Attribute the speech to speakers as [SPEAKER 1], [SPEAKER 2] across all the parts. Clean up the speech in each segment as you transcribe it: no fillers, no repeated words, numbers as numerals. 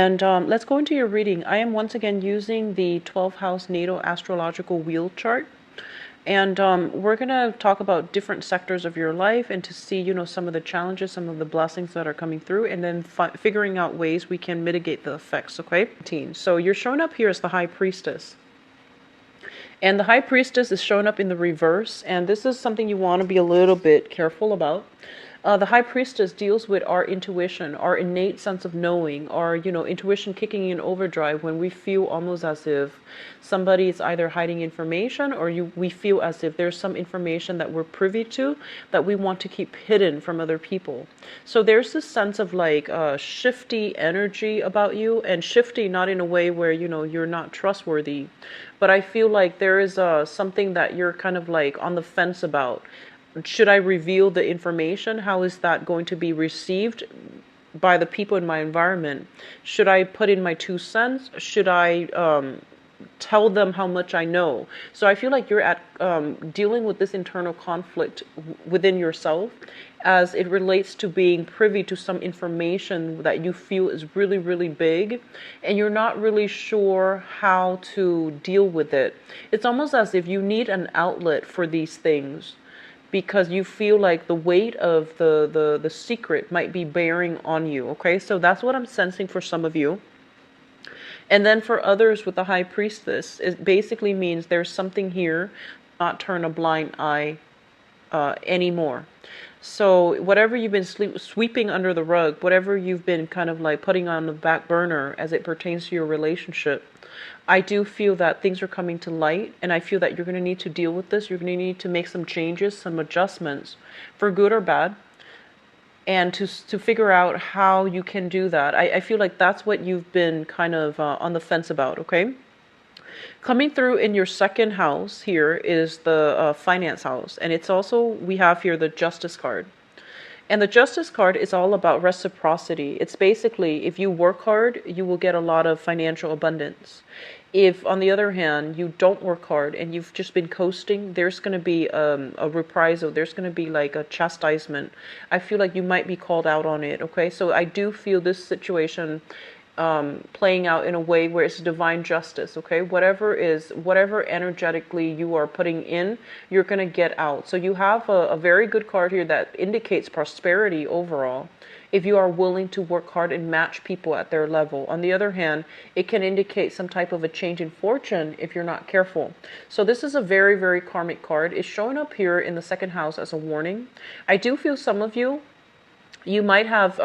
[SPEAKER 1] And let's go into your reading. I am once again using the 12 house natal astrological wheel chart. And we're going to talk about different sectors of your life and to see, some of the challenges, some of the blessings that are coming through, and then figuring out ways we can mitigate the effects, okay? So you're showing up here as the High Priestess. And the High Priestess is showing up in the reverse, and this is something you want to be a little bit careful about. The High Priestess deals with our intuition, our innate sense of knowing, our, intuition kicking in overdrive when we feel almost as if somebody is either hiding information or we feel as if there's some information that we're privy to that we want to keep hidden from other people. So there's this sense of like shifty energy about you, and shifty not in a way where, you're not trustworthy, but I feel like there is something that you're kind of like on the fence about. Should I reveal the information? How is that going to be received by the people in my environment? Should I put in my 2 cents? Should I tell them how much I know? So I feel like you're at dealing with this internal conflict within yourself as it relates to being privy to some information that you feel is really, really big, and you're not really sure how to deal with it. It's almost as if you need an outlet for these things, because you feel like the weight of the secret might be bearing on you, okay? So that's what I'm sensing for some of you. And then for others with the High Priestess, it basically means there's something here, not turn a blind eye anymore. So whatever you've been sweeping under the rug, whatever you've been kind of like putting on the back burner as it pertains to your relationship, I do feel that things are coming to light, and I feel that you're going to need to deal with this. You're going to need to make some changes, some adjustments, for good or bad, and to figure out how you can do that. I feel like that's what you've been kind of on the fence about, okay? Coming through in your second house here is the finance house, and it's also, we have here the Justice card. And the Justice card is all about reciprocity. It's basically, if you work hard, you will get a lot of financial abundance. If, on the other hand, you don't work hard and you've just been coasting, there's going to be a reprisal. There's going to be like a chastisement. I feel like you might be called out on it, okay? So I do feel this situation playing out in a way where it's divine justice, okay? Whatever energetically you are putting in, you're going to get out. So you have a very good card here that indicates prosperity overall, if you are willing to work hard and match people at their level. On the other hand, it can indicate some type of a change in fortune if you're not careful. So this is a very, very karmic card. It's showing up here in the second house as a warning. I do feel some of you might have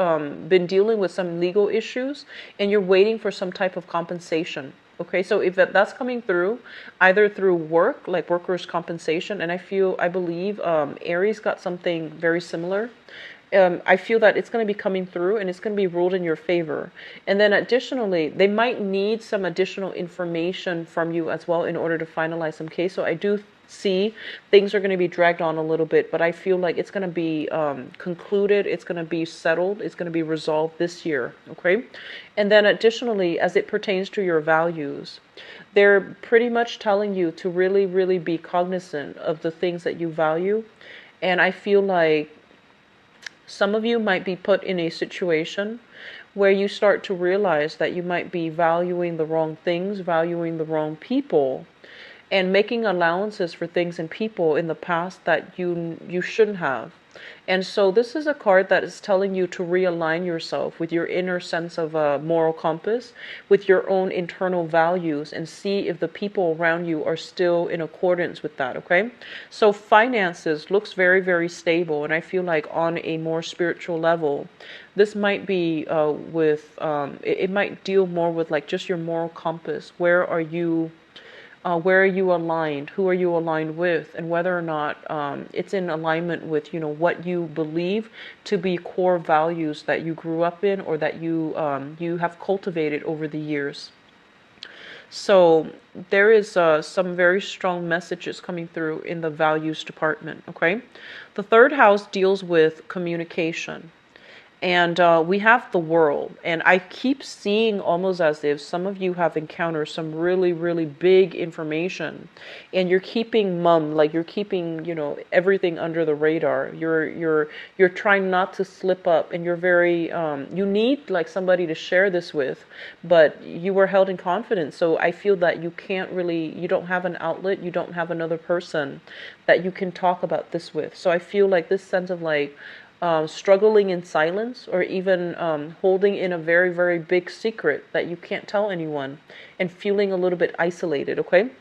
[SPEAKER 1] been dealing with some legal issues and you're waiting for some type of compensation. Okay, so if that's coming through, either through work, like workers' compensation, and I believe Aries got something very similar. I feel that it's going to be coming through and it's going to be ruled in your favor. And then additionally, they might need some additional information from you as well in order to finalize some case. So I do see things are going to be dragged on a little bit, but I feel like it's going to be concluded, it's going to be settled, it's going to be resolved this year, okay? And then additionally, as it pertains to your values, they're pretty much telling you to really, really be cognizant of the things that you value. And I feel like some of you might be put in a situation where you start to realize that you might be valuing the wrong things, valuing the wrong people, and making allowances for things and people in the past that you shouldn't have. And so this is a card that is telling you to realign yourself with your inner sense of a moral compass, with your own internal values, and see if the people around you are still in accordance with that, okay? So finances looks very, very stable, and I feel like on a more spiritual level, this might be it might deal more with like just your moral compass. Where are you aligned? Who are you aligned with? And whether or not it's in alignment with, what you believe to be core values that you grew up in or that you have cultivated over the years. So there is some very strong messages coming through in the values department, okay? The third house deals with communication. And we have the world. And I keep seeing almost as if some of you have encountered some really, really big information, and you're keeping mum, like you're keeping, everything under the radar. You're trying not to slip up, and you're very, you need like somebody to share this with, but you were held in confidence. So I feel that you don't have an outlet, you don't have another person that you can talk about this with. So I feel like this sense of like, struggling in silence, or even holding in a very, very big secret that you can't tell anyone, and feeling a little bit isolated, okay?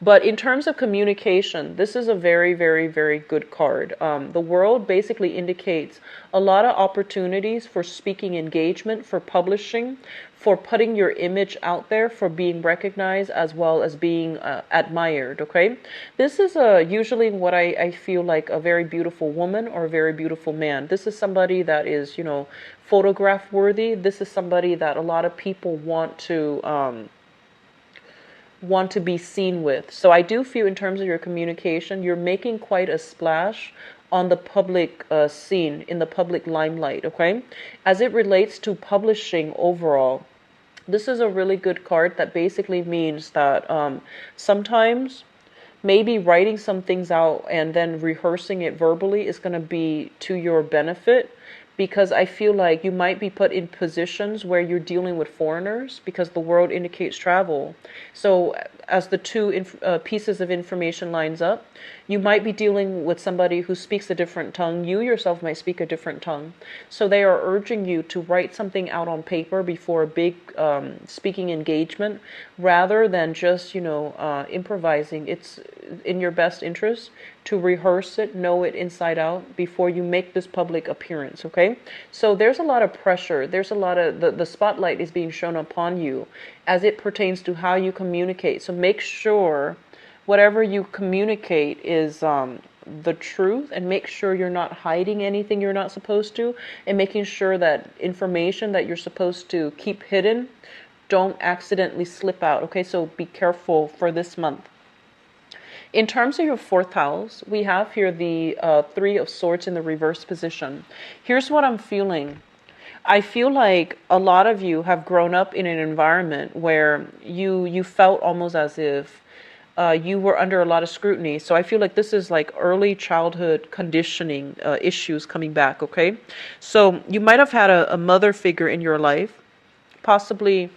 [SPEAKER 1] But in terms of communication, this is a very, very, very good card. The world basically indicates a lot of opportunities for speaking engagement, for publishing, for putting your image out there, for being recognized, as well as being admired, okay? This is usually what I feel like a very beautiful woman or a very beautiful man. This is somebody that is, photograph worthy. This is somebody that a lot of people want to be seen with. So I do feel in terms of your communication, you're making quite a splash on the public scene, in the public limelight, okay? As it relates to publishing overall, this is a really good card that basically means that sometimes maybe writing some things out and then rehearsing it verbally is going to be to your benefit, because I feel like you might be put in positions where you're dealing with foreigners, because the world indicates travel. So as the two pieces of information lines up, you might be dealing with somebody who speaks a different tongue. You yourself might speak a different tongue. So they are urging you to write something out on paper before a big speaking engagement, rather than just, improvising. It's in your best interest to rehearse it, know it inside out before you make this public appearance, okay? So there's a lot of pressure. There's a lot of, the spotlight is being shown upon you as it pertains to how you communicate. So make sure whatever you communicate is the truth, and make sure you're not hiding anything you're not supposed to, and making sure that information that you're supposed to keep hidden don't accidentally slip out, okay? So be careful for this month. In terms of your fourth house, we have here the Three of Swords in the reverse position. Here's what I'm feeling. I feel like a lot of you have grown up in an environment where you felt almost as if you were under a lot of scrutiny. So I feel like this is like early childhood conditioning issues coming back, okay? So you might have had a mother figure in your life, possibly.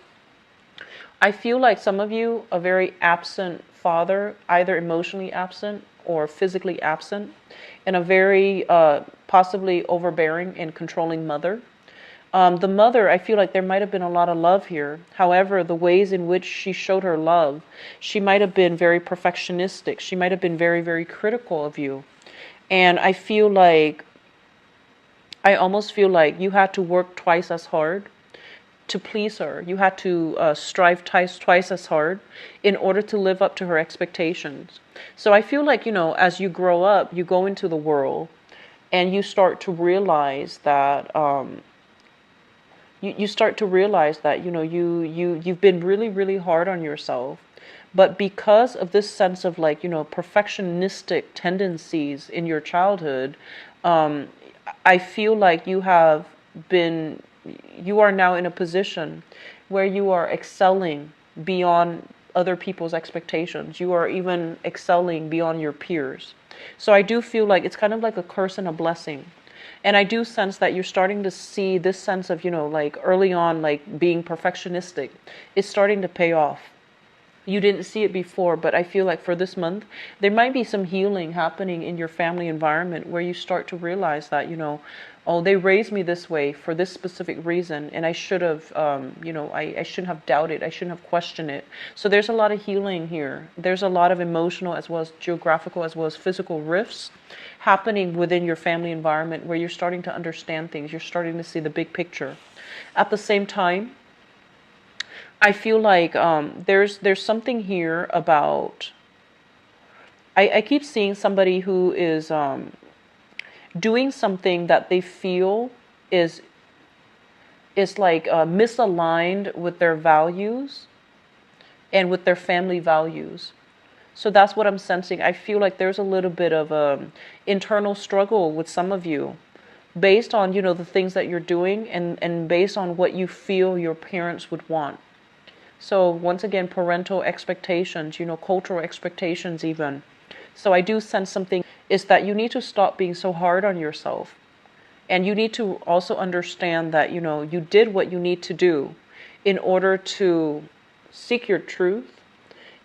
[SPEAKER 1] I feel like some of you, a very absent father, either emotionally absent or physically absent, and a very possibly overbearing and controlling mother. The mother, I feel like there might have been a lot of love here. However, the ways in which she showed her love, she might have been very perfectionistic. She might have been very, very critical of you. And I almost feel like you had to work twice as hard to please her. You had to strive twice as hard in order to live up to her expectations. So I feel like, as you grow up, you go into the world and you start to realize that you've been really, really hard on yourself. But because of this sense of perfectionistic tendencies in your childhood, I feel like you are now in a position where you are excelling beyond other people's expectations. You are even excelling beyond your peers. So I do feel like it's kind of like a curse and a blessing. And I do sense that you're starting to see this sense of, early on, being perfectionistic is starting to pay off. You didn't see it before, but I feel like for this month, there might be some healing happening in your family environment where you start to realize that, oh, they raised me this way for this specific reason, and I should have, I shouldn't have doubted, I shouldn't have questioned it. So there's a lot of healing here. There's a lot of emotional as well as geographical as well as physical rifts happening within your family environment where you're starting to understand things. You're starting to see the big picture. At the same time, I feel like there's something here about, I keep seeing somebody who is doing something that they feel is misaligned with their values and with their family values. So that's what I'm sensing. I feel like there's a little bit of internal struggle with some of you based on, the things that you're doing, and based on what you feel your parents would want. So once again, parental expectations, cultural expectations even. So I do sense something is that you need to stop being so hard on yourself. And you need to also understand that, you did what you need to do in order to seek your truth,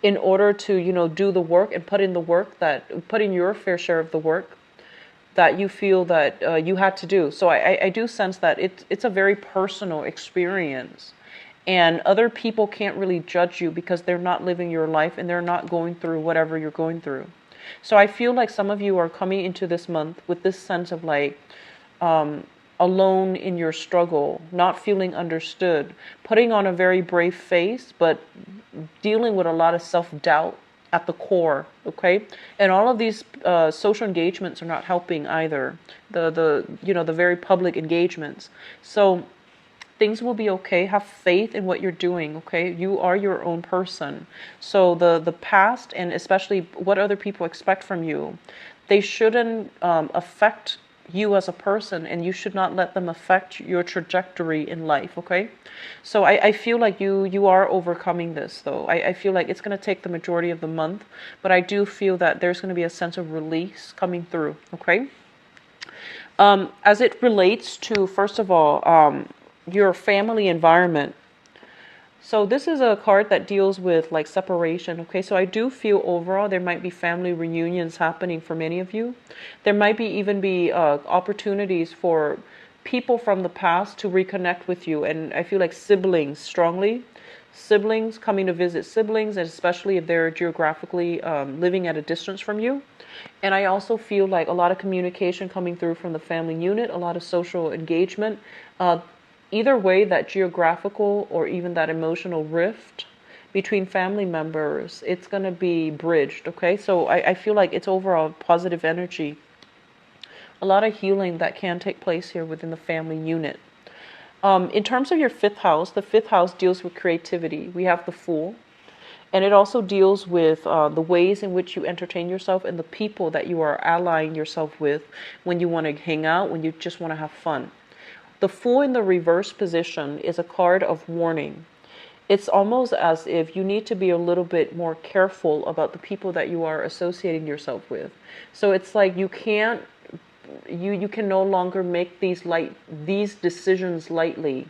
[SPEAKER 1] in order to, do the work and put in the work, that put in your fair share of the work that you feel that you had to do. So I do sense that it's a very personal experience. And other people can't really judge you because they're not living your life and they're not going through whatever you're going through. So I feel like some of you are coming into this month with this sense of like, alone in your struggle, not feeling understood, putting on a very brave face, but dealing with a lot of self-doubt at the core. Okay, and all of these social engagements are not helping either. The very public engagements. So things will be okay. Have faith in what you're doing. Okay, you are your own person. So the past, and especially what other people expect from you, they shouldn't affect you as a person, and you should not let them affect your trajectory in life. Okay, so I feel like you are overcoming this, though. I feel like it's going to take the majority of the month, but I do feel that there's going to be a sense of release coming through. Okay, as it relates to, first of all, your family environment. So this is a card that deals with like separation. Okay, so I do feel overall there might be family reunions happening for many of you. There might be even be opportunities for people from the past to reconnect with you. And I feel like siblings strongly. Siblings coming to visit siblings, and especially if they're geographically living at a distance from you. And I also feel like a lot of communication coming through from the family unit, a lot of social engagement. Either way, that geographical or even that emotional rift between family members, it's going to be bridged. Okay, so I feel like it's overall positive energy. A lot of healing that can take place here within the family unit. In terms of your fifth house, the fifth house deals with creativity. We have the Fool. And it also deals with the ways in which you entertain yourself and the people that you are allying yourself with when you want to hang out, when you just want to have fun. The Fool in the reverse position is a card of warning. It's almost as if you need to be a little bit more careful about the people that you are associating yourself with. So it's like you can no longer make these decisions lightly.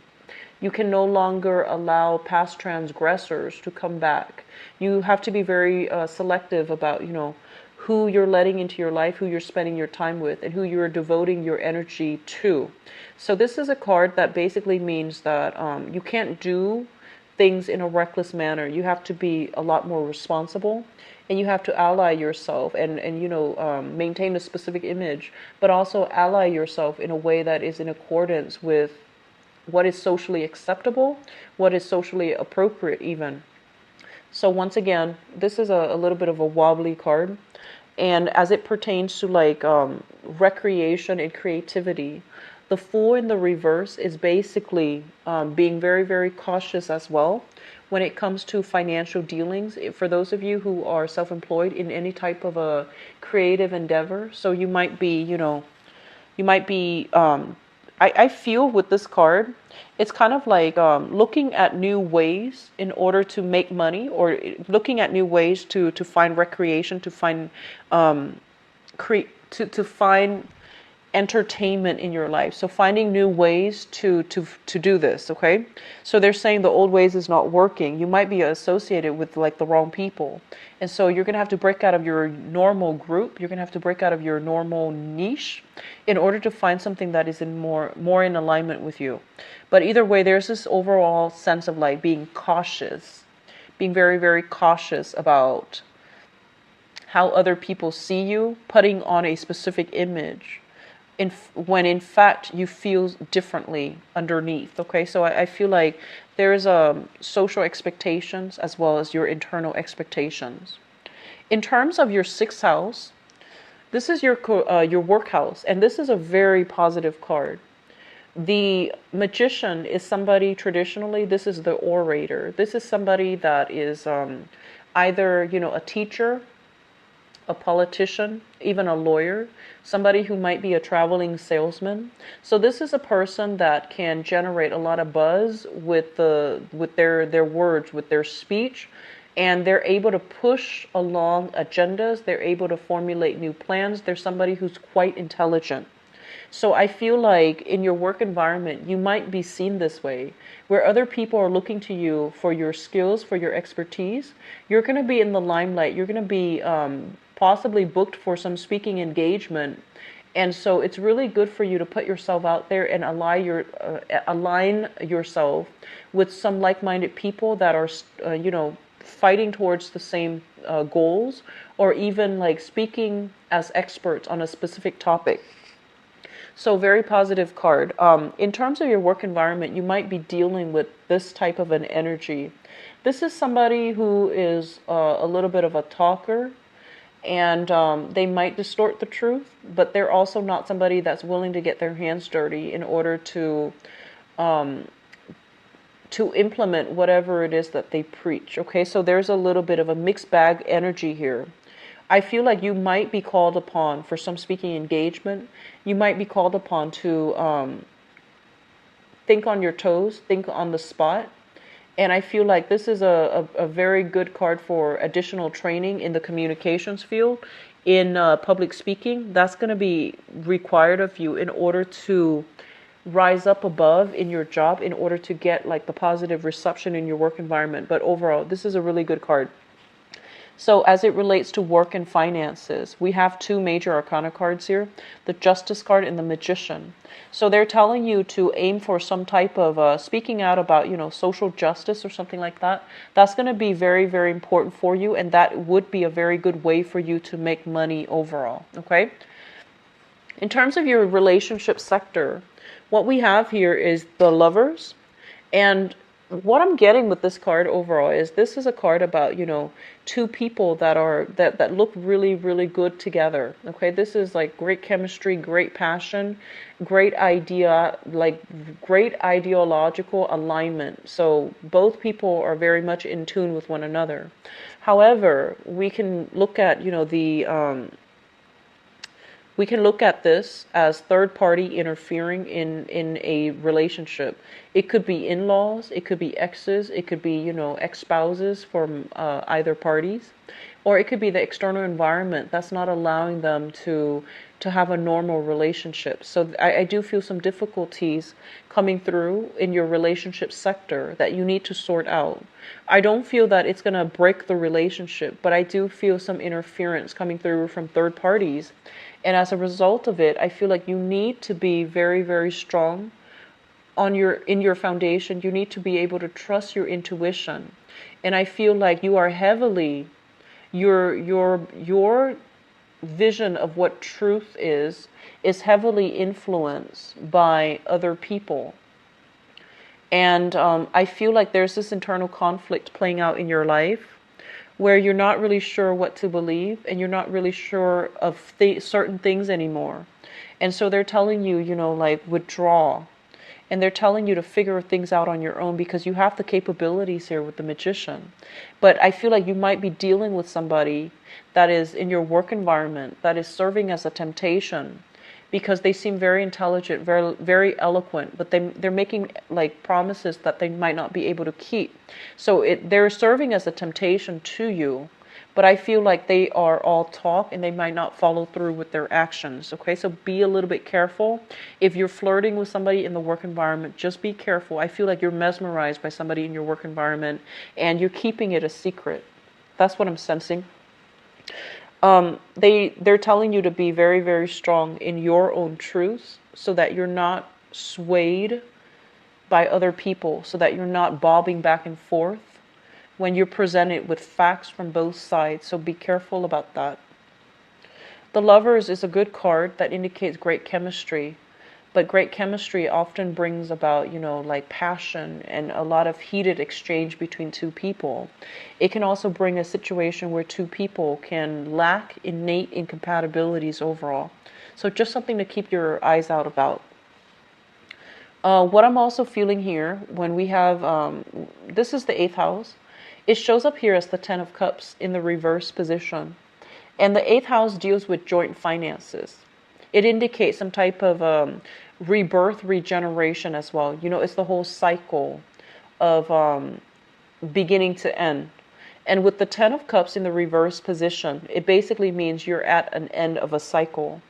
[SPEAKER 1] You can no longer allow past transgressors to come back. You have to be very selective about, who you're letting into your life, who you're spending your time with, and who you're devoting your energy to. So this is a card that basically means that you can't do things in a reckless manner. You have to be a lot more responsible, and you have to ally yourself and maintain a specific image, but also ally yourself in a way that is in accordance with what is socially acceptable, what is socially appropriate even. So once again, this is a little bit of a wobbly card. And as it pertains to like recreation and creativity, the Fool in the reverse is basically being very, very cautious as well when it comes to financial dealings. For those of you who are self-employed in any type of a creative endeavor, so you might be, I feel with this card, it's kind of like looking at new ways in order to make money, or looking at new ways to find recreation, to find to find entertainment in your life. So finding new ways to do this. Okay, so they're saying the old ways is not working. You might be associated with like the wrong people, and so you're gonna have to break out of your normal group. You're gonna have to break out of your normal niche in order to find something that is in more in alignment with you. But either way, there's this overall sense of like being cautious, being very, very cautious about how other people see you, putting on a specific image when in fact you feel differently underneath. Okay, so I feel like there's social expectations as well as your internal expectations. In terms of your sixth house, this is your work house, and this is a very positive card. The Magician is somebody, traditionally, this is the orator. This is somebody that is either, a teacher, a politician, even a lawyer, somebody who might be a traveling salesman. So this is a person that can generate a lot of buzz with their words, with their speech, and they're able to push along agendas. They're able to formulate new plans. They're somebody who's quite intelligent. So I feel like in your work environment, you might be seen this way, where other people are looking to you for your skills, for your expertise. You're going to be in the limelight. You're going to be possibly booked for some speaking engagement. And so it's really good for you to put yourself out there and align yourself with some like-minded people that are, fighting towards the same goals, or even like speaking as experts on a specific topic. So very positive card. In terms of your work environment, you might be dealing with this type of an energy. This is somebody who is a little bit of a talker, and they might distort the truth, but they're also not somebody that's willing to get their hands dirty in order to implement whatever it is that they preach. Okay, so there's a little bit of a mixed bag energy here. I feel like you might be called upon for some speaking engagement. You might be called upon to think on your toes, think on the spot. And I feel like this is a very good card for additional training in the communications field, in public speaking. That's going to be required of you in order to rise up above in your job, in order to get like the positive reception in your work environment. But overall, this is a really good card. So as it relates to work and finances, we have two major arcana cards here, the Justice card and the Magician. So they're telling you to aim for some type of speaking out about, social justice or something like that. That's going to be very, very important for you, and that would be a very good way for you to make money overall, okay? In terms of your relationship sector, what we have here is the Lovers, and what I'm getting with this card overall is this is a card about, two people that look really, really good together. Okay, this is like great chemistry, great passion, great idea, like great ideological alignment. So both people are very much in tune with one another. However, we can look at, we can look at this as third party interfering in a relationship. It could be in-laws, it could be exes, it could be, ex-spouses from either parties, or it could be the external environment that's not allowing them to have a normal relationship. So I do feel some difficulties coming through in your relationship sector that you need to sort out. I don't feel that it's going to break the relationship, but I do feel some interference coming through from third parties. And as a result of it, I feel like you need to be very, very strong in your foundation. You need to be able to trust your intuition. And I feel like you are heavily, your vision of what truth is heavily influenced by other people. And I feel like there's this internal conflict playing out in your life, where you're not really sure what to believe, and you're not really sure of certain things anymore. And so they're telling you, like withdraw. And they're telling you to figure things out on your own, because you have the capabilities here with the Magician. But I feel like you might be dealing with somebody that is in your work environment that is serving as a temptation, because they seem very intelligent, very, very eloquent, but they're making like promises that they might not be able to keep. So they're serving as a temptation to you, but I feel like they are all talk and they might not follow through with their actions. Okay, so be a little bit careful. If you're flirting with somebody in the work environment, just be careful. I feel like you're mesmerized by somebody in your work environment and you're keeping it a secret. That's what I'm sensing. They're telling you to be very, very strong in your own truths, so that you're not swayed by other people, so that you're not bobbing back and forth when you're presented with facts from both sides. So be careful about that. The Lovers is a good card that indicates great chemistry, but great chemistry often brings about, like passion and a lot of heated exchange between two people. It can also bring a situation where two people can lack innate incompatibilities overall. So just something to keep your eyes out about. What I'm also feeling here when we have, this is the 8th house. It shows up here as the 10 of Cups in the reverse position. And the eighth house deals with joint finances. It indicates some type of rebirth, regeneration as well. You know, it's the whole cycle of beginning to end. And with the Ten of Cups in the reverse position, it basically means you're at an end of a cycle.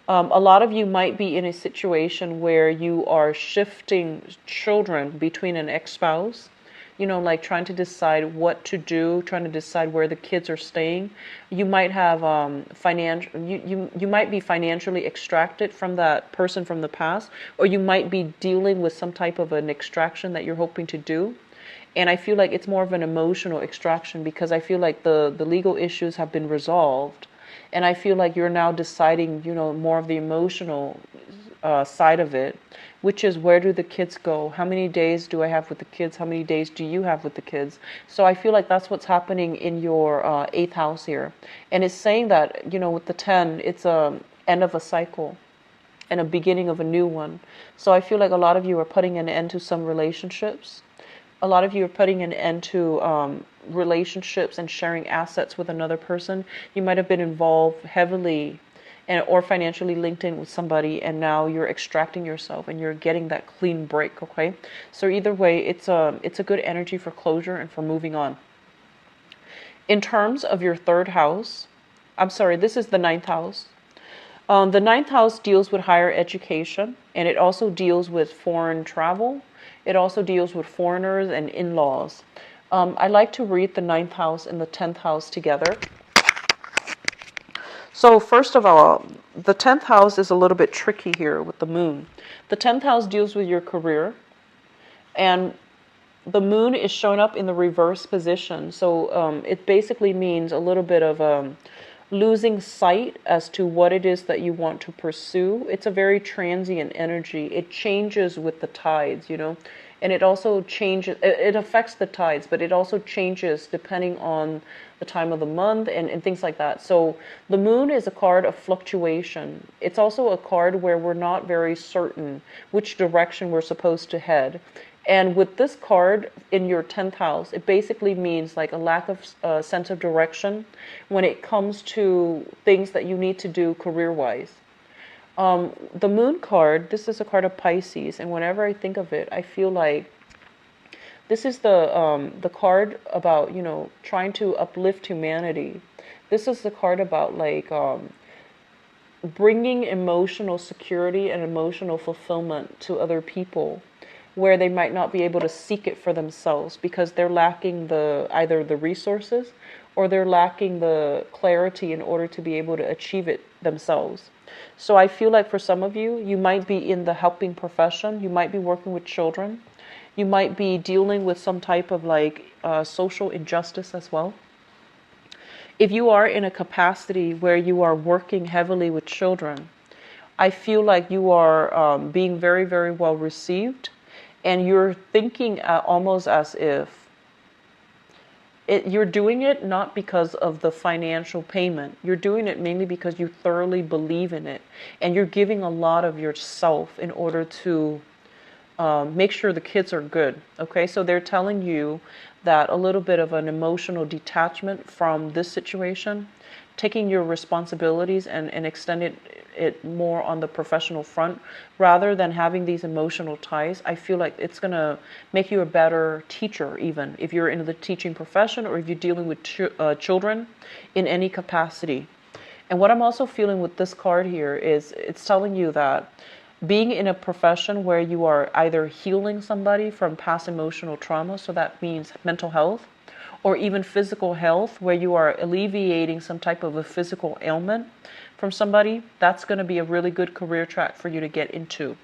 [SPEAKER 1] A lot of you might be in a situation where you are shifting children between an ex-spouse, you know, like trying to decide what to do, trying to decide where the kids are staying. You might have you might be financially extracted from that person from the past, or you might be dealing with some type of an extraction that you're hoping to do. And I feel like it's more of an emotional extraction because I feel like the legal issues have been resolved. And I feel like you're now deciding, you know, more of the emotional side of it, which is where do the kids go? How many days do I have with the kids? How many days do you have with the kids? So I feel like that's what's happening in your eighth house here. And it's saying that, you know, with the 10, it's a end of a cycle and a beginning of a new one. So I feel like a lot of you are putting an end to some relationships. A lot of you are putting an end to relationships and sharing assets with another person. You might have been involved heavily or financially linked in with somebody, and now you're extracting yourself and you're getting that clean break. Okay, so either way, it's a good energy for closure and for moving on. In terms of your third house, I'm sorry, this is the ninth house. The ninth house deals with higher education, and it also deals with foreign travel. It also deals with foreigners and in-laws. I like to read the ninth house and the 10th house together. So first of all, the 10th house is a little bit tricky here with the moon. The 10th house deals with your career, and the moon is showing up in the reverse position. So it basically means a little bit of losing sight as to what it is that you want to pursue. It's a very transient energy. It changes with the tides, you know, and it also changes, it affects the tides, but it also changes depending on the time of the month and things like that. So the moon is a card of fluctuation. It's also a card where we're not very certain which direction we're supposed to head. And with this card in your 10th house, it basically means like a lack of sense of direction when it comes to things that you need to do career-wise. The moon card, this is a card of Pisces, and whenever I think of it, I feel like this is the card about, you know, trying to uplift humanity. This is the card about like bringing emotional security and emotional fulfillment to other people, where they might not be able to seek it for themselves because they're lacking either the resources or they're lacking the clarity in order to be able to achieve it themselves. So I feel like for some of you, you might be in the helping profession, you might be working with children, you might be dealing with some type of like social injustice as well. If you are in a capacity where you are working heavily with children, I feel like you are being very, very well received. And you're thinking almost as if you're doing it not because of the financial payment. You're doing it mainly because you thoroughly believe in it. And you're giving a lot of yourself in order to make sure the kids are good. Okay, so they're telling you that a little bit of an emotional detachment from this situation, taking your responsibilities and extending it more on the professional front rather than having these emotional ties. I feel like it's going to make you a better teacher, even if you're in the teaching profession or if you're dealing with children in any capacity. And what I'm also feeling with this card here is it's telling you that being in a profession where you are either healing somebody from past emotional trauma, so that means mental health, or even physical health, where you are alleviating some type of a physical ailment from somebody, that's going to be a really good career track for you to get into.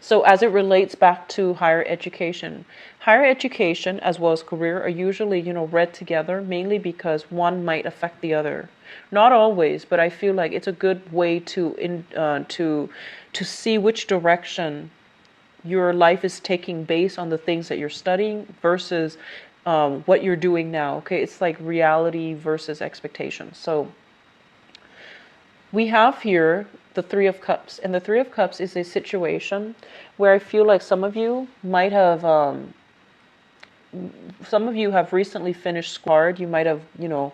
[SPEAKER 1] So as it relates back to higher education as well as career are usually, you know, read together, mainly because one might affect the other. Not always, but I feel like it's a good way to see which direction your life is taking based on the things that you're studying versus what you're doing now. Okay, it's like reality versus expectation. So we have here the Three of Cups, and the Three of Cups is a situation where I feel like some of you might have, some of you have recently finished school. You might have, you know,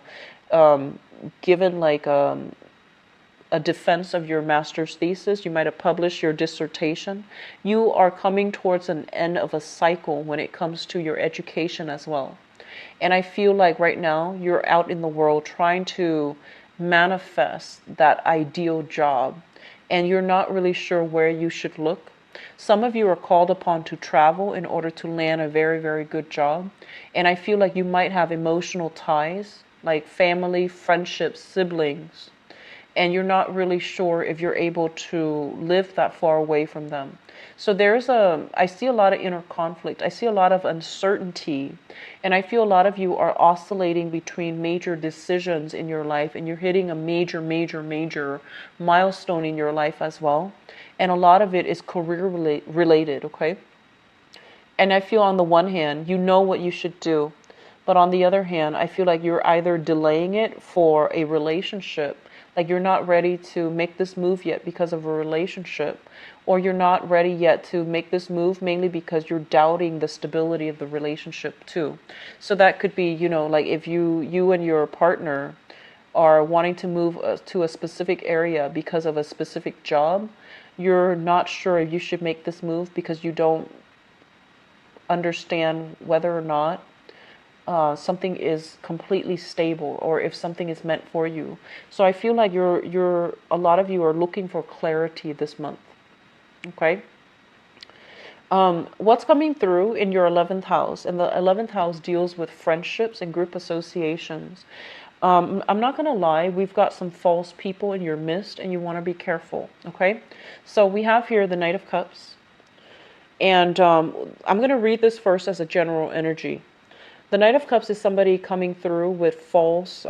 [SPEAKER 1] given like a defense of your master's thesis. You might have published your dissertation. You are coming towards an end of a cycle when it comes to your education as well. And I feel like right now you're out in the world trying to manifest that ideal job, and you're not really sure where you should look. Some of you are called upon to travel in order to land a very, very good job. And I feel like you might have emotional ties, like family, friendships, siblings, and you're not really sure if you're able to live that far away from them. So I see a lot of inner conflict. I see a lot of uncertainty. And I feel a lot of you are oscillating between major decisions in your life, and you're hitting a major, major, major milestone in your life as well. And a lot of it is career related, okay? And I feel on the one hand, you know what you should do. But on the other hand, I feel like you're either delaying it for a relationship, like you're not ready to make this move yet because of a relationship, or you're not ready yet to make this move mainly because you're doubting the stability of the relationship too. So that could be, like if you and your partner are wanting to move to a specific area because of a specific job, you're not sure if you should make this move because you don't understand whether or not something is completely stable, or if something is meant for you. So I feel like a lot of you are looking for clarity this month. Okay. What's coming through in your 11th house? And the 11th house deals with friendships and group associations. I'm not going to lie, we've got some false people in your midst, and you want to be careful. Okay. So we have here the Knight of Cups. And I'm going to read this first as a general energy. The Knight of Cups is somebody coming through with false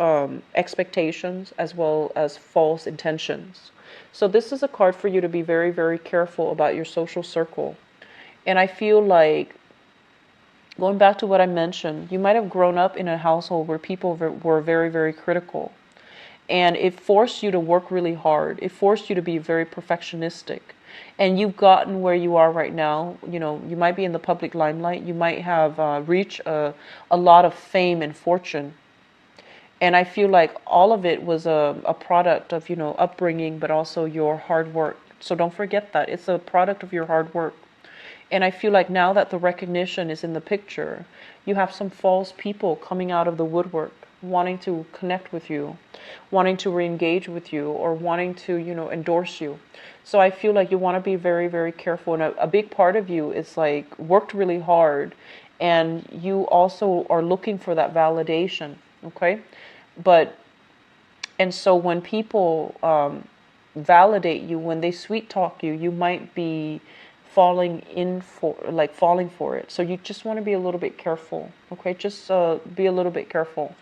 [SPEAKER 1] expectations as well as false intentions. So this is a card for you to be very, very careful about your social circle. And I feel like, going back to what I mentioned, you might have grown up in a household where people were very, very critical. And it forced you to work really hard. It forced you to be very perfectionistic. And you've gotten where you are right now. You might be in the public limelight. You might have reached a lot of fame and fortune. And I feel like all of it was a product of, upbringing, but also your hard work. So don't forget that. It's a product of your hard work. And I feel like now that the recognition is in the picture, you have some false people coming out of the woodwork, wanting to connect with you, wanting to re-engage with you, or wanting to, endorse you. So I feel like you want to be very, very careful. And a big part of you is like worked really hard, and you also are looking for that validation. Okay. And so when people validate you, when they sweet talk you, you might be falling for it. So you just want to be a little bit careful. Okay. Just be a little bit careful.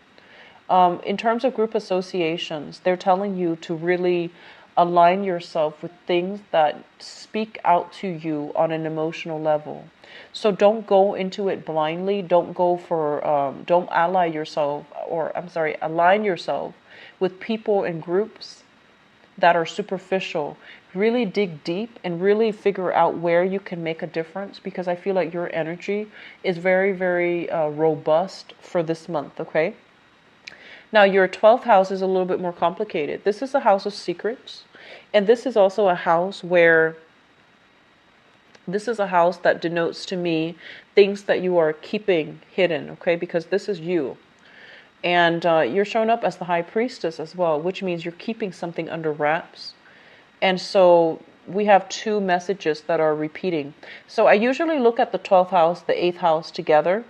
[SPEAKER 1] In terms of group associations, they're telling you to really align yourself with things that speak out to you on an emotional level. So don't go into it blindly. Don't align yourself with people and groups that are superficial. Really dig deep and really figure out where you can make a difference, because I feel like your energy is very, very robust for this month, okay? Now, your 12th house is a little bit more complicated. This is a house of secrets. And this is also a house that denotes to me things that you are keeping hidden, okay? Because this is you. And you're showing up as the High Priestess as well, which means you're keeping something under wraps. And so we have two messages that are repeating. So I usually look at the 12th house, the 8th house together.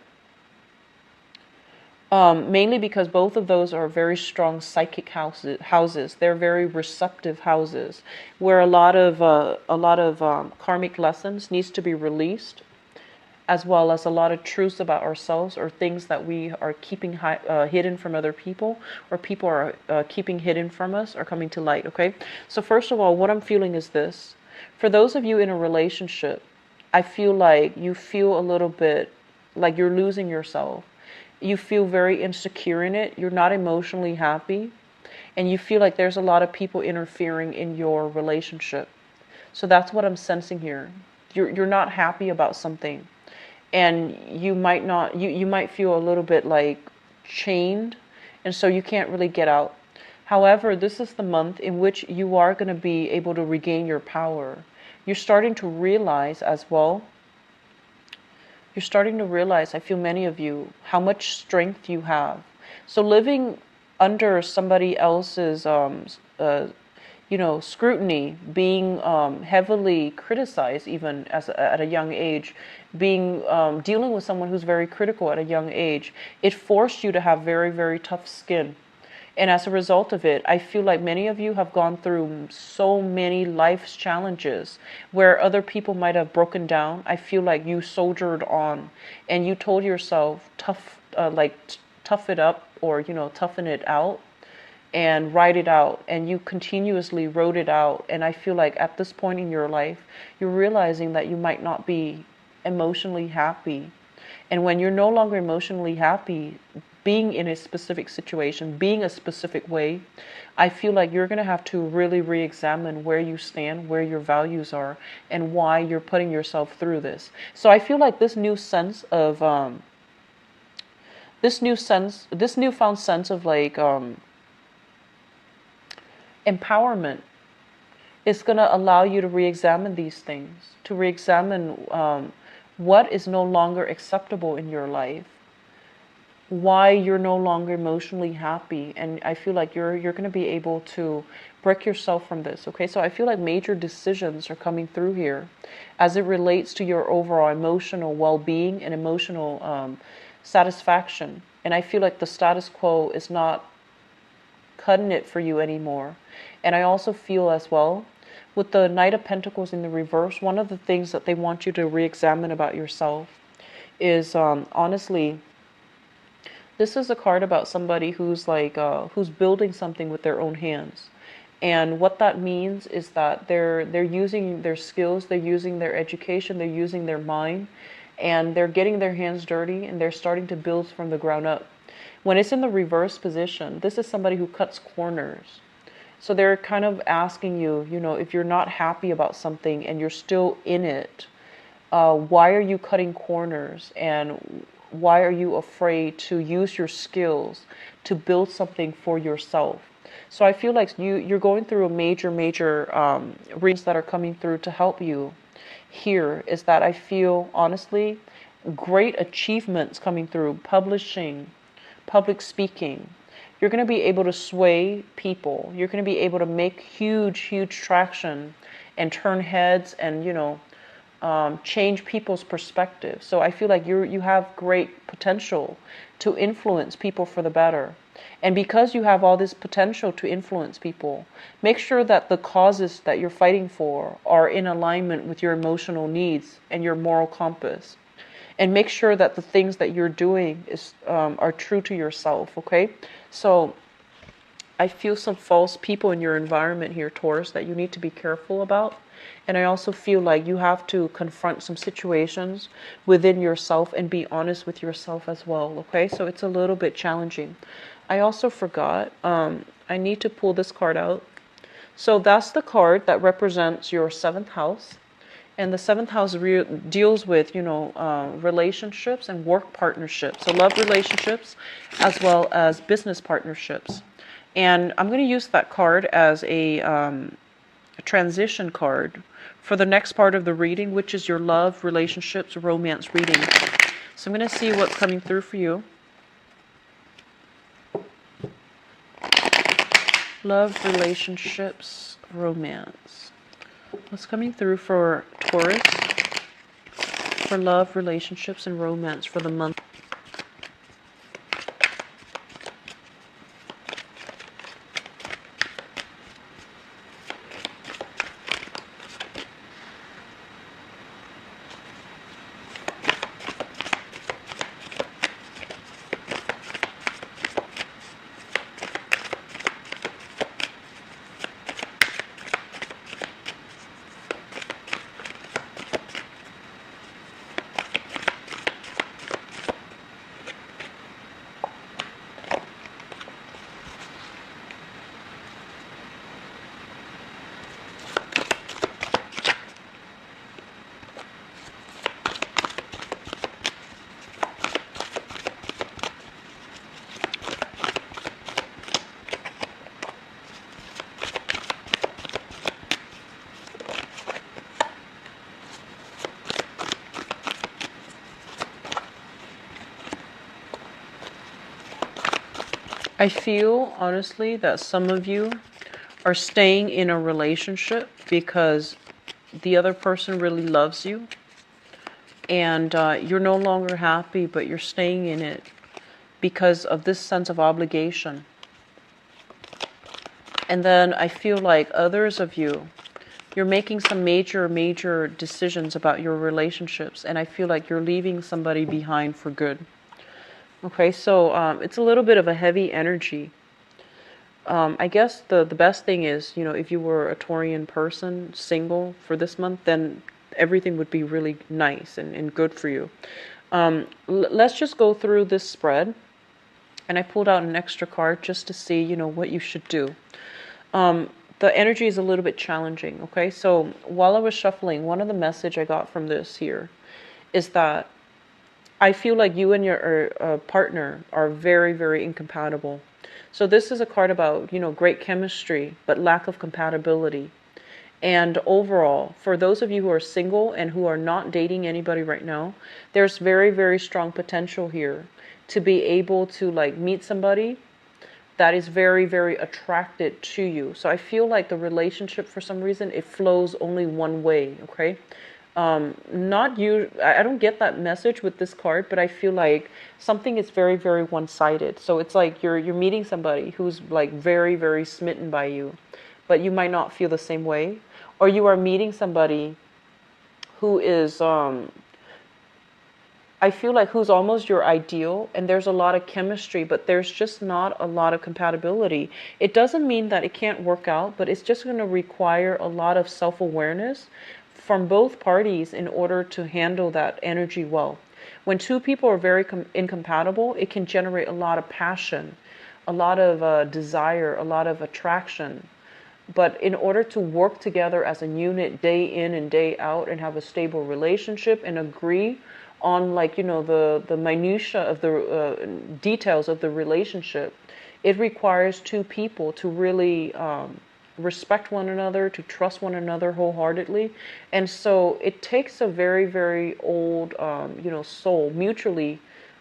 [SPEAKER 1] Mainly because both of those are very strong psychic houses. They're very receptive houses, where a lot of karmic lessons needs to be released, as well as a lot of truths about ourselves, or things that we are keeping hidden from other people, or people are keeping hidden from us, are coming to light. Okay. So first of all, what I'm feeling is this: for those of you in a relationship, I feel like you feel a little bit like you're losing yourself. You feel very insecure in it. You're not emotionally happy. And you feel like there's a lot of people interfering in your relationship. So that's what I'm sensing here. You're not happy about something. And you might feel a little bit like chained. And so you can't really get out. However, this is the month in which you are going to be able to regain your power. You're starting to realize as well, you're starting to realize, I feel many of you, how much strength you have. So living under somebody else's, scrutiny, being heavily criticized even at a young age, being dealing with someone who's very critical at a young age, it forced you to have very, very tough skin. And as a result of it, I feel like many of you have gone through so many life's challenges where other people might have broken down. I feel like you soldiered on and you told yourself, tough it up, or, toughen it out and write it out. And you continuously wrote it out. And I feel like at this point in your life, you're realizing that you might not be emotionally happy. And when you're no longer emotionally happy, being in a specific situation, being a specific way, I feel like you're going to have to really re-examine where you stand, where your values are, and why you're putting yourself through this. So I feel like this new sense of, this newfound sense of like empowerment is going to allow you to re-examine these things, to re-examine what is no longer acceptable in your life, why you're no longer emotionally happy. And I feel like you're going to be able to break yourself from this. Okay, so I feel like major decisions are coming through here as it relates to your overall emotional well-being and emotional satisfaction. And I feel like the status quo is not cutting it for you anymore. And I also feel as well, with the Knight of Pentacles in the reverse, one of the things that they want you to re-examine about yourself is honestly, this is a card about somebody who's like who's building something with their own hands. And what that means is that they're using their skills, they're using their education, they're using their mind, and they're getting their hands dirty and they're starting to build from the ground up. When it's in the reverse position, this is somebody who cuts corners. So they're kind of asking you, if you're not happy about something and you're still in it, why are you cutting corners? And why are you afraid to use your skills to build something for yourself? So I feel like you're going through a major reasons that are coming through to help you here is that I feel, honestly, great achievements coming through, publishing, public speaking. You're going to be able to sway people. You're going to be able to make huge traction and turn heads and, change people's perspective. So I feel like you have great potential to influence people for the better. And because you have all this potential to influence people, make sure that the causes that you're fighting for are in alignment with your emotional needs and your moral compass. And make sure that the things that you're doing are true to yourself, okay? So I feel some false people in your environment here, Taurus, that you need to be careful about. And I also feel like you have to confront some situations within yourself and be honest with yourself as well, okay? So it's a little bit challenging. I also forgot, I need to pull this card out. So that's the card that represents your 7th house. And the 7th house deals with, relationships and work partnerships. So love relationships as well as business partnerships. And I'm going to use that card as a transition card for the next part of the reading, which is your love, relationships, romance reading. So I'm going to see what's coming through for you. Love, relationships, romance. What's coming through for Taurus for love, relationships, and romance for the month? I feel honestly that some of you are staying in a relationship because the other person really loves you, and you're no longer happy, but you're staying in it because of this sense of obligation. And then I feel like others of you, you're making some major decisions about your relationships, and I feel like you're leaving somebody behind for good. Okay, so it's a little bit of a heavy energy. I guess the best thing is, if you were a Taurian person, single for this month, then everything would be really nice and good for you. Let's just go through this spread. And I pulled out an extra card just to see, what you should do. The energy is a little bit challenging, okay? So while I was shuffling, one of the message I got from this here is that I feel like you and your partner are very incompatible. So this is a card about, great chemistry, but lack of compatibility. And overall, for those of you who are single and who are not dating anybody right now, there's very strong potential here to be able to meet somebody that is very attracted to you. So I feel like the relationship, for some reason, it flows only one way, okay? Not you. I don't get that message with this card, but I feel like something is very one-sided. So it's like you're meeting somebody who's very smitten by you, but you might not feel the same way. Or you are meeting somebody who is I feel like who's almost your ideal, and there's a lot of chemistry, but there's just not a lot of compatibility. It doesn't mean that it can't work out, but it's just going to require a lot of self-awareness from both parties in order to handle that energy well. When two people are very incompatible, it can generate a lot of passion, a lot of desire, a lot of attraction. But in order to work together as a unit day in and day out and have a stable relationship and agree on the minutia of the details of the relationship, it requires two people to really respect one another, to trust one another wholeheartedly. And so it takes a very old soul, mutually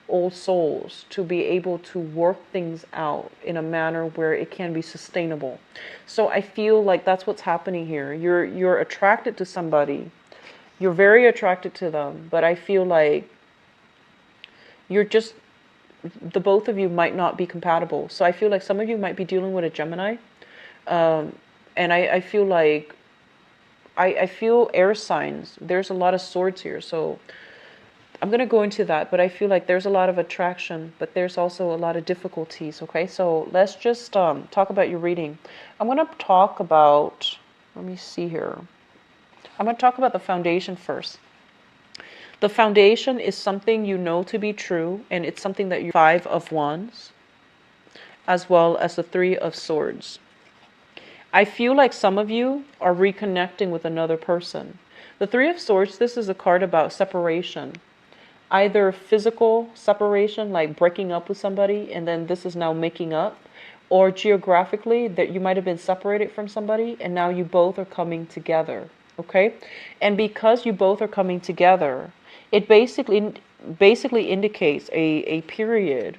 [SPEAKER 1] old souls, to be able to work things out in a manner where it can be sustainable. So I feel like that's what's happening here. You're attracted to somebody. You're very attracted to them, but I feel like the both of you might not be compatible. So I feel like some of you might be dealing with a Gemini. And I feel like, I feel air signs. There's a lot of swords here. So I'm going to go into that, but I feel like there's a lot of attraction, but there's also a lot of difficulties. Okay, so let's just talk about your reading. I'm going to talk about, let me see here. I'm going to talk about the foundation first. The foundation is something you know to be true, and it's something that you 5 of Wands, as well as the 3 of Swords. I feel like some of you are reconnecting with another person. The 3 of Swords, this is a card about separation. Either physical separation, like breaking up with somebody, and then this is now making up, or geographically, that you might have been separated from somebody, and now you both are coming together. Okay? And because you both are coming together, it basically indicates a period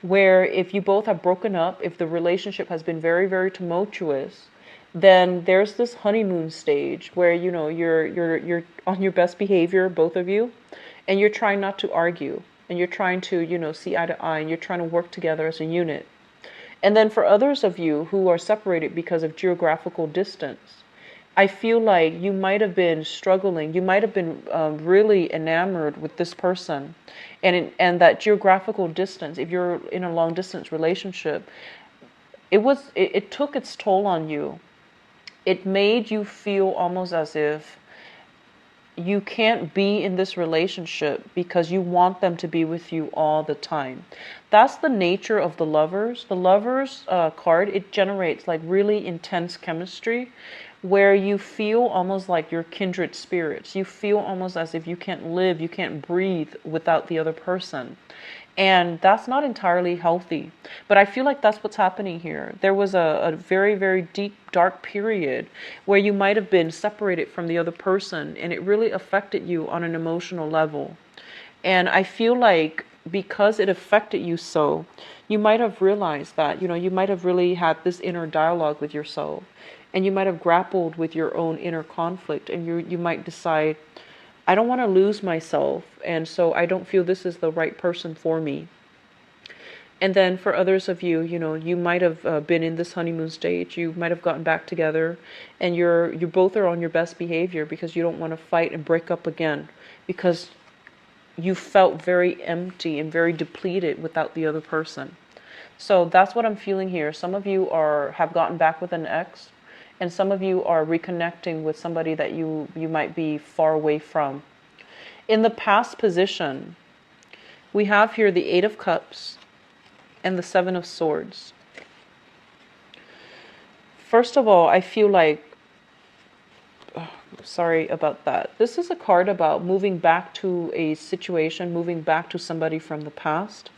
[SPEAKER 1] where if you both have broken up, if the relationship has been very tumultuous, then there's this honeymoon stage where you're on your best behavior, both of you, and you're trying not to argue, and you're trying to see eye to eye, and you're trying to work together as a unit. And then for others of you who are separated because of geographical distance, I feel like you might have been struggling. You might have been really enamored with this person, and that geographical distance. If you're in a long distance relationship, it took its toll on you. It made you feel almost as if you can't be in this relationship because you want them to be with you all the time. That's the nature of the Lovers. The Lovers card, it generates really intense chemistry where you feel almost like you're kindred spirits. You feel almost as if you can't live, you can't breathe without the other person. And that's not entirely healthy. But I feel like that's what's happening here. There was a very deep, dark period where you might have been separated from the other person, and it really affected you on an emotional level. And I feel like because it affected you so, you might have realized that, you might have really had this inner dialogue with yourself, and you might have grappled with your own inner conflict, and you might decide, I don't want to lose myself, and so I don't feel this is the right person for me. And then for others of you, you might have been in this honeymoon stage. You might have gotten back together, and you both are on your best behavior because you don't want to fight and break up again, because you felt very empty and very depleted without the other person. So that's what I'm feeling here. Some of you have gotten back with an ex, and some of you are reconnecting with somebody that you might be far away from. In the past position, we have here the Eight of Cups and the Seven of Swords. First of all, I feel like, sorry about that. This is a card about moving back to a situation, moving back to somebody from the past,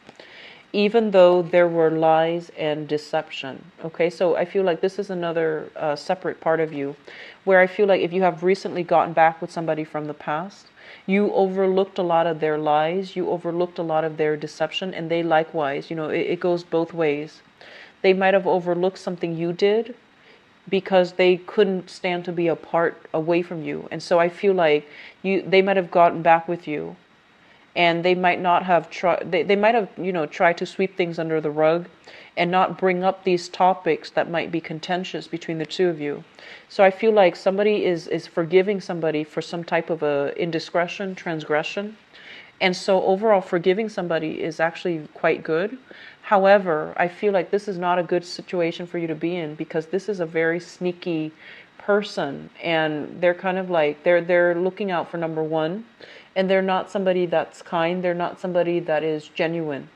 [SPEAKER 1] even though there were lies and deception. Okay, so I feel like this is another separate part of you, where I feel like if you have recently gotten back with somebody from the past, you overlooked a lot of their lies, you overlooked a lot of their deception, and they likewise, it goes both ways. They might have overlooked something you did because they couldn't stand to be apart away from you. And so I feel like they might have gotten back with you, and they might not have tried, they might have, tried to sweep things under the rug and not bring up these topics that might be contentious between the two of you. So I feel like somebody is forgiving somebody for some type of a indiscretion, transgression. And so overall, forgiving somebody is actually quite good. However, I feel like this is not a good situation for you to be in, because this is a very sneaky person, and they're kind of like, they're looking out for number one, and they're not somebody that's kind, they're not somebody that is genuine.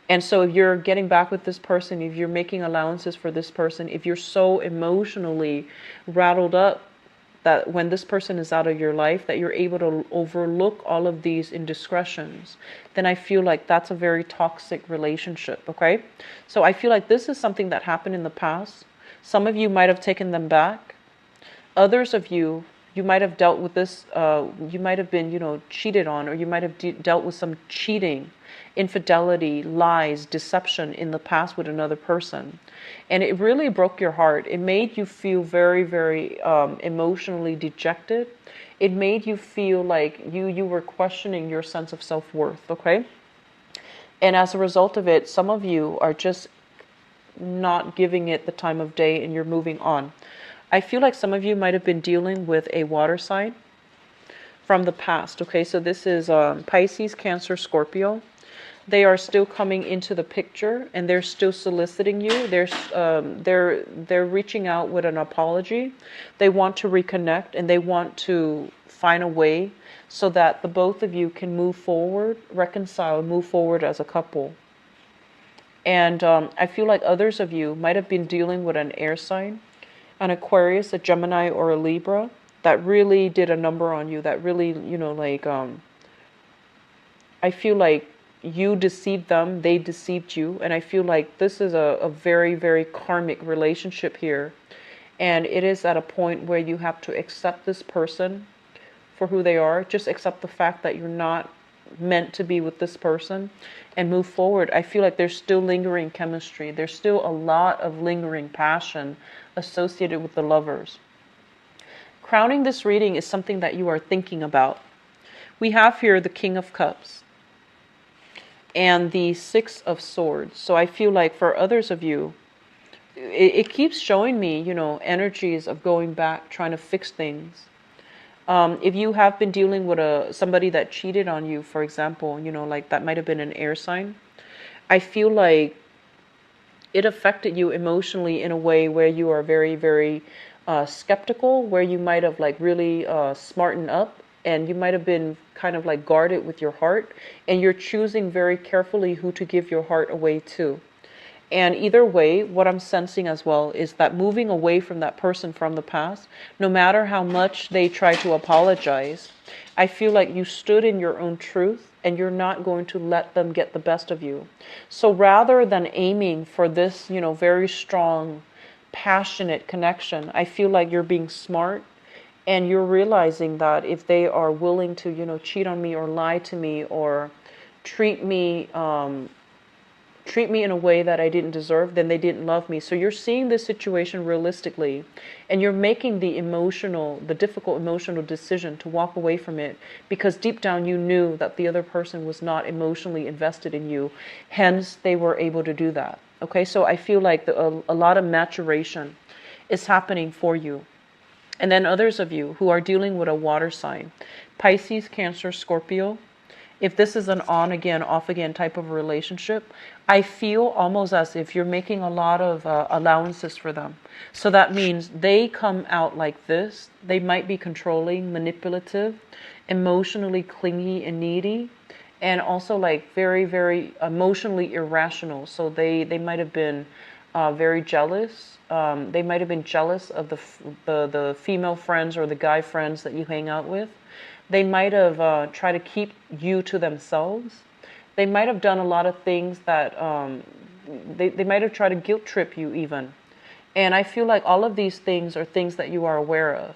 [SPEAKER 1] And so if you're getting back with this person, if you're making allowances for this person, if you're so emotionally rattled up that when this person is out of your life, that you're able to overlook all of these indiscretions, then I feel like that's a very toxic relationship, okay? So I feel like this is something that happened in the past. Some of you might have taken them back. Others of you might have dealt with this, you might have been, cheated on, or you might have dealt with some cheating, infidelity, lies, deception in the past with another person. And it really broke your heart. It made you feel very, very emotionally dejected. It made you feel like you were questioning your sense of self-worth, okay? And as a result of it, some of you are just not giving it the time of day, and you're moving on. I feel like some of you might have been dealing with a water sign from the past, okay? So this is Pisces, Cancer, Scorpio. They are still coming into the picture, and they're still soliciting you. They're reaching out with an apology. They want to reconnect, and they want to find a way so that the both of you can move forward, reconcile, move forward as a couple. And I feel like others of you might have been dealing with an air sign, an Aquarius, a Gemini, or a Libra, that really did a number on you, that really, I feel like you deceived them, they deceived you, and I feel like this is a very, very karmic relationship here. And it is at a point where you have to accept this person for who they are, just accept the fact that you're not meant to be with this person, and move forward. I feel like there's still lingering chemistry. There's still a lot of lingering passion associated with the lovers. Crowning this reading is something that you are thinking about. We have here the King of Cups and the Six of Swords. So I feel like for others of you, it keeps showing me, energies of going back, trying to fix things. If you have been dealing with somebody that cheated on you, for example, like that might have been an air sign. I feel like it affected you emotionally in a way where you are very, very skeptical, where you might have like really smartened up, and you might have been kind of like guarded with your heart, and you're choosing very carefully who to give your heart away to. And either way, what I'm sensing as well is that moving away from that person from the past, no matter how much they try to apologize, I feel like you stood in your own truth, and you're not going to let them get the best of you. So rather than aiming for this, very strong, passionate connection, I feel like you're being smart, and you're realizing that if they are willing to, cheat on me or lie to me or treat me treat me in a way that I didn't deserve, then they didn't love me. So you're seeing this situation realistically, and you're making the difficult emotional decision to walk away from it, because deep down you knew that the other person was not emotionally invested in you. Hence, they were able to do that. Okay, so I feel like a lot of maturation is happening for you. And then others of you who are dealing with a water sign, Pisces, Cancer, Scorpio, if this is an on again, off again type of relationship, I feel almost as if you're making a lot of allowances for them. So that means they come out like this. They might be controlling, manipulative, emotionally clingy and needy, and also like very, very emotionally irrational. So they might have been very jealous. They might have been jealous of the female friends or the guy friends that you hang out with. They might have tried to keep you to themselves. They might have done a lot of things that they might have tried to guilt trip you even. And I feel like all of these things are things that you are aware of.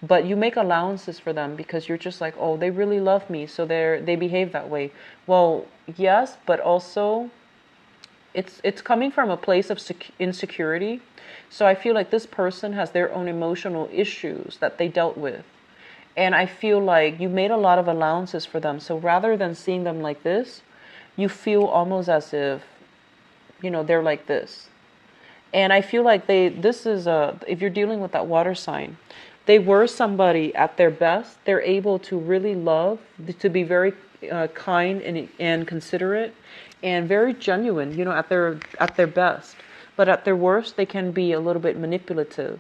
[SPEAKER 1] But you make allowances for them because you're just like, oh, they really love me, so they behave that way. Well, yes, but also it's coming from a place of insecurity. So I feel like this person has their own emotional issues that they dealt with. And I feel like you made a lot of allowances for them. So rather than seeing them like this, you feel almost as if, they're like this. And I feel like if you're dealing with that water sign, they were somebody at their best. They're able to really love, to be very kind and considerate, and very genuine, at their best. But at their worst, they can be a little bit manipulative.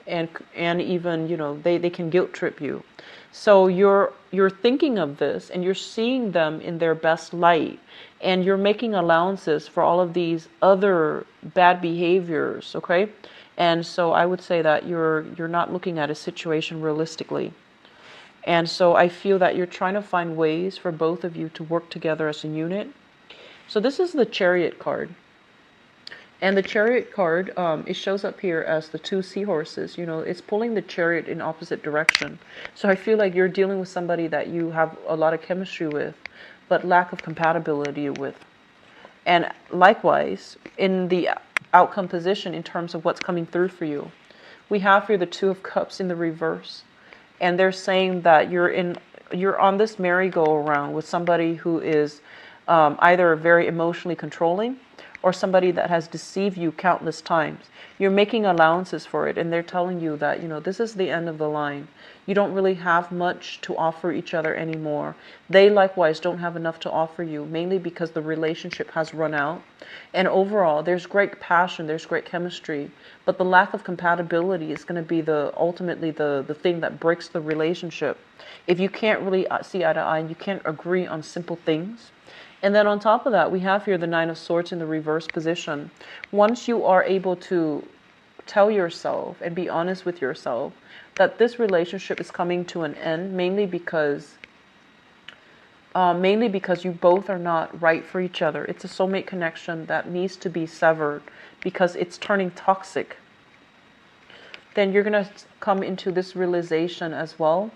[SPEAKER 1] And even they can guilt trip you. So you're thinking of this and you're seeing them in their best light, and you're making allowances for all of these other bad behaviors. Okay, and so I would say that you're not looking at a situation realistically. And so I feel that you're trying to find ways for both of you to work together as a unit. So this is the Chariot card. And the Chariot card, it shows up here as the two seahorses. It's pulling the chariot in opposite direction. So I feel like you're dealing with somebody that you have a lot of chemistry with, but lack of compatibility with. And likewise, in the outcome position in terms of what's coming through for you, we have here the Two of Cups in the reverse. And they're saying that you're on this merry-go-round with somebody who is either very emotionally controlling, or somebody that has deceived you countless times. You're making allowances for it, and they're telling you that, this is the end of the line. You don't really have much to offer each other anymore. They likewise don't have enough to offer you, mainly because the relationship has run out. And overall, there's great passion, there's great chemistry, but the lack of compatibility is going to be ultimately the thing that breaks the relationship. If you can't really see eye to eye, and you can't agree on simple things. And then on top of that, we have here the Nine of Swords in the reverse position. Once you are able to tell yourself and be honest with yourself that this relationship is coming to an end, mainly because you both are not right for each other. It's a soulmate connection that needs to be severed because it's turning toxic. Then you're going to come into this realization as well.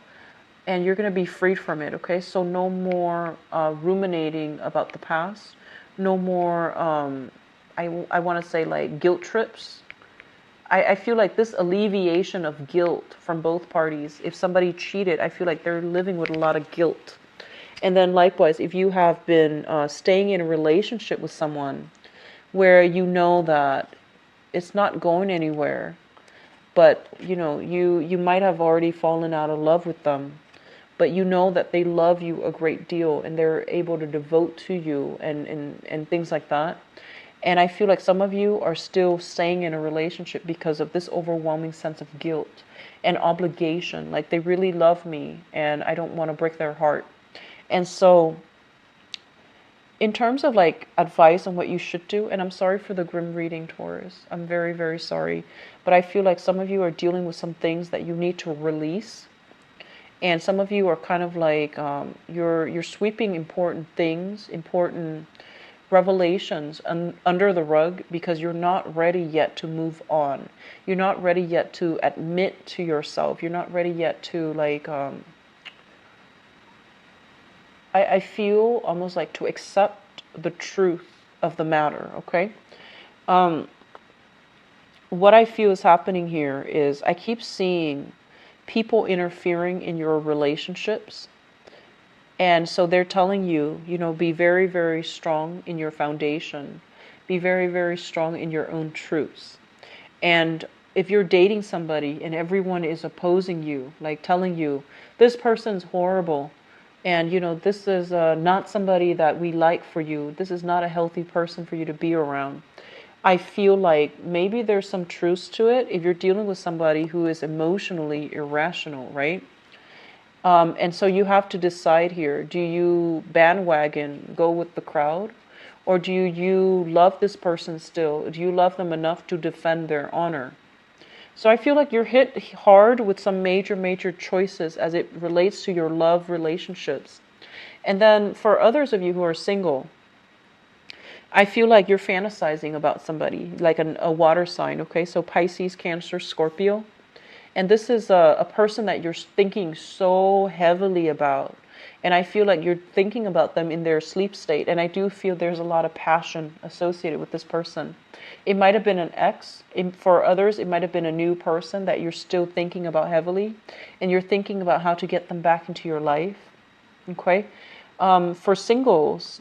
[SPEAKER 1] And you're going to be freed from it, okay? So no more ruminating about the past. No more, I want to say, like, guilt trips. I feel like this alleviation of guilt from both parties. If somebody cheated, I feel like they're living with a lot of guilt. And then likewise, if you have been staying in a relationship with someone where you know that it's not going anywhere, but, you might have already fallen out of love with them, but you know that they love you a great deal and they're able to devote to you and things like that. And I feel like some of you are still staying in a relationship because of this overwhelming sense of guilt and obligation. Like, they really love me and I don't want to break their heart. And so in terms of like advice on what you should do, and I'm sorry for the grim reading, Taurus. I'm very, very sorry. But I feel like some of you are dealing with some things that you need to release. And some of you are kind of like, you're sweeping important things, important revelations under the rug because you're not ready yet to move on. You're not ready yet to admit to yourself. You're not ready yet to like I feel almost like to accept the truth of the matter, okay? Um, what I feel is happening here is I keep seeing people interfering in your relationships. And so they're telling you, be very, very strong in your foundation. Be very, very strong in your own truths. And if you're dating somebody and everyone is opposing you, like telling you, this person's horrible, and this is not somebody that we like for you, this is not a healthy person for you to be around. I feel like maybe there's some truth to it if you're dealing with somebody who is emotionally irrational, right? And so you have to decide here, do you bandwagon, go with the crowd? Or do you love this person still? Do you love them enough to defend their honor? So I feel like you're hit hard with some major, major choices as it relates to your love relationships. And then for others of you who are single, I feel like you're fantasizing about somebody, like a water sign, okay? So Pisces, Cancer, Scorpio. And this is a person that you're thinking so heavily about. And I feel like you're thinking about them in their sleep state. And I do feel there's a lot of passion associated with this person. It might have been an ex. For others, it might have been a new person that you're still thinking about heavily. And you're thinking about how to get them back into your life. Okay? For singles,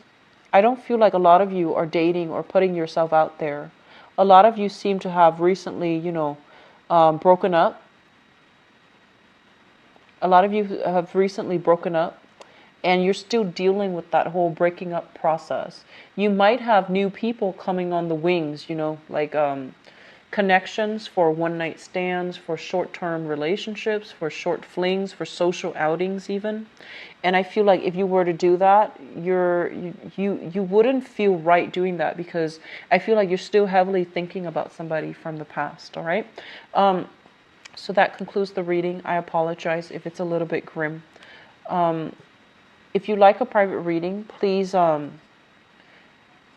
[SPEAKER 1] I don't feel like a lot of you are dating or putting yourself out there. A lot of you seem to have recently, broken up. A lot of you have recently broken up, and you're still dealing with that whole breaking up process. You might have new people coming on the wings, like connections for one night stands, for short-term relationships, for short flings, for social outings even. And I feel like if you were to do that, you wouldn't feel right doing that, because I feel like you're still heavily thinking about somebody from the past, all right? So that concludes the reading. I apologize if it's a little bit grim. If you like a private reading, please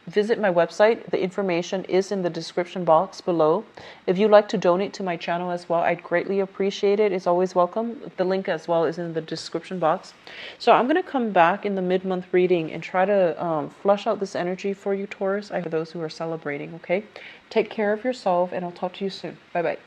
[SPEAKER 1] visit my website. The information is in the description box below. If you'd like to donate to my channel as well, I'd greatly appreciate it. It's always welcome. The link as well is in the description box. So I'm going to come back in the mid-month reading and try to flush out this energy for you, Taurus. For those who are celebrating, okay? Take care of yourself, and I'll talk to you soon. Bye-bye.